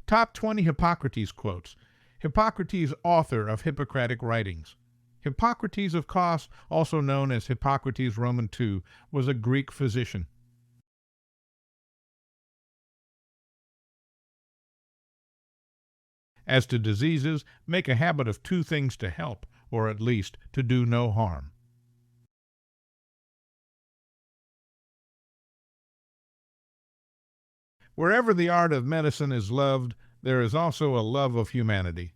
Top 20 Hippocrates quotes. Hippocrates, author of Hippocratic writings. Hippocrates of Kos, also known as Hippocrates Roman II, was a Greek physician. As to diseases, make a habit of two things to help, or at least to do no harm. Wherever the art of medicine is loved, there is also a love of humanity.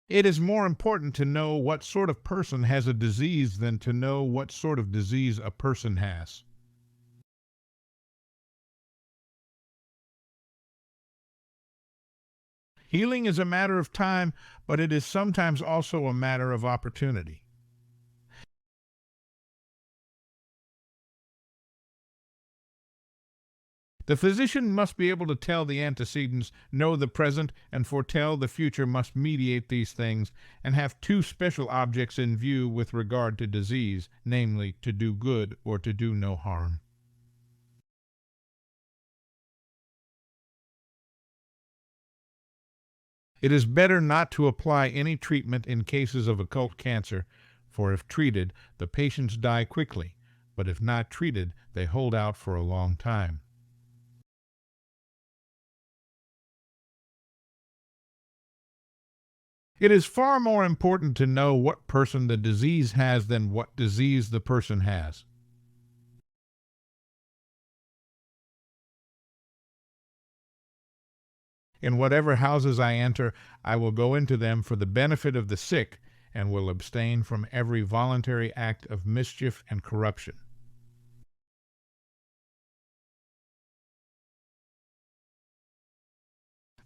It is more important to know what sort of person has a disease than to know what sort of disease a person has. Healing is a matter of time, but it is sometimes also a matter of opportunity. The physician must be able to tell the antecedents, know the present, and foretell the future, must mediate these things, and have two special objects in view with regard to disease, namely, to do good or to do no harm. It is better not to apply any treatment in cases of occult cancer, for if treated, the patients die quickly, but if not treated, they hold out for a long time. It is far more important to know what person the disease has than what disease the person has. In whatever houses I enter, I will go into them for the benefit of the sick, and will abstain from every voluntary act of mischief and corruption.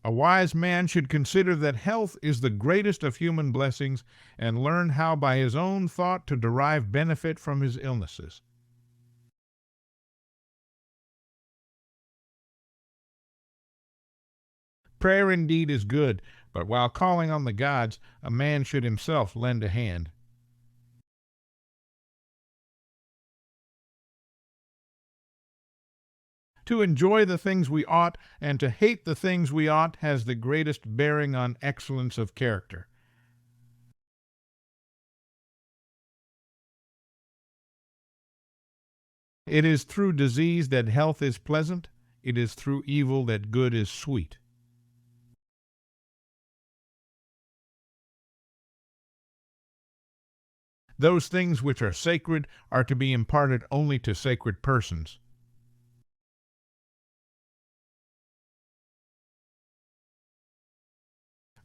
A wise man should consider that health is the greatest of human blessings, and learn how by his own thought to derive benefit from his illnesses. Prayer indeed is good, but while calling on the gods, a man should himself lend a hand. To enjoy the things we ought, and to hate the things we ought, has the greatest bearing on excellence of character. It is through disease that health is pleasant. It is through evil that good is sweet. Those things which are sacred are to be imparted only to sacred persons.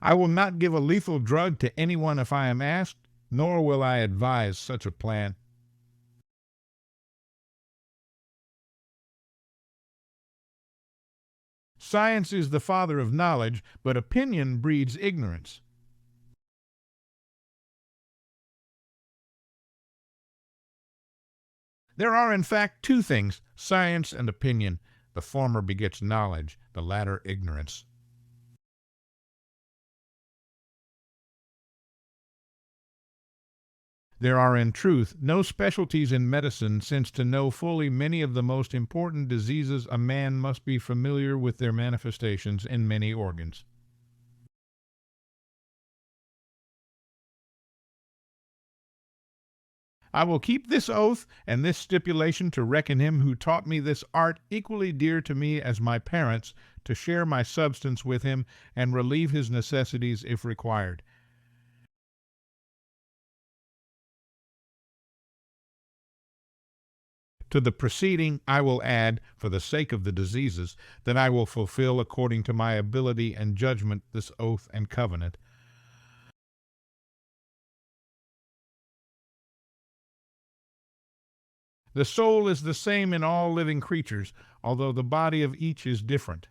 I will not give a lethal drug to anyone if I am asked, nor will I advise such a plan. Science is the father of knowledge, but opinion breeds ignorance. There are in fact two things, science and opinion. The former begets knowledge, the latter ignorance. There are in truth no specialties in medicine, since to know fully many of the most important diseases a man must be familiar with their manifestations in many organs. I will keep this oath and this stipulation to reckon him who taught me this art equally dear to me as my parents, to share my substance with him, and relieve his necessities if required. To the preceding I will add, for the sake of the diseases, that I will fulfill according to my ability and judgment this oath and covenant. The soul is the same in all living creatures, although the body of each is different.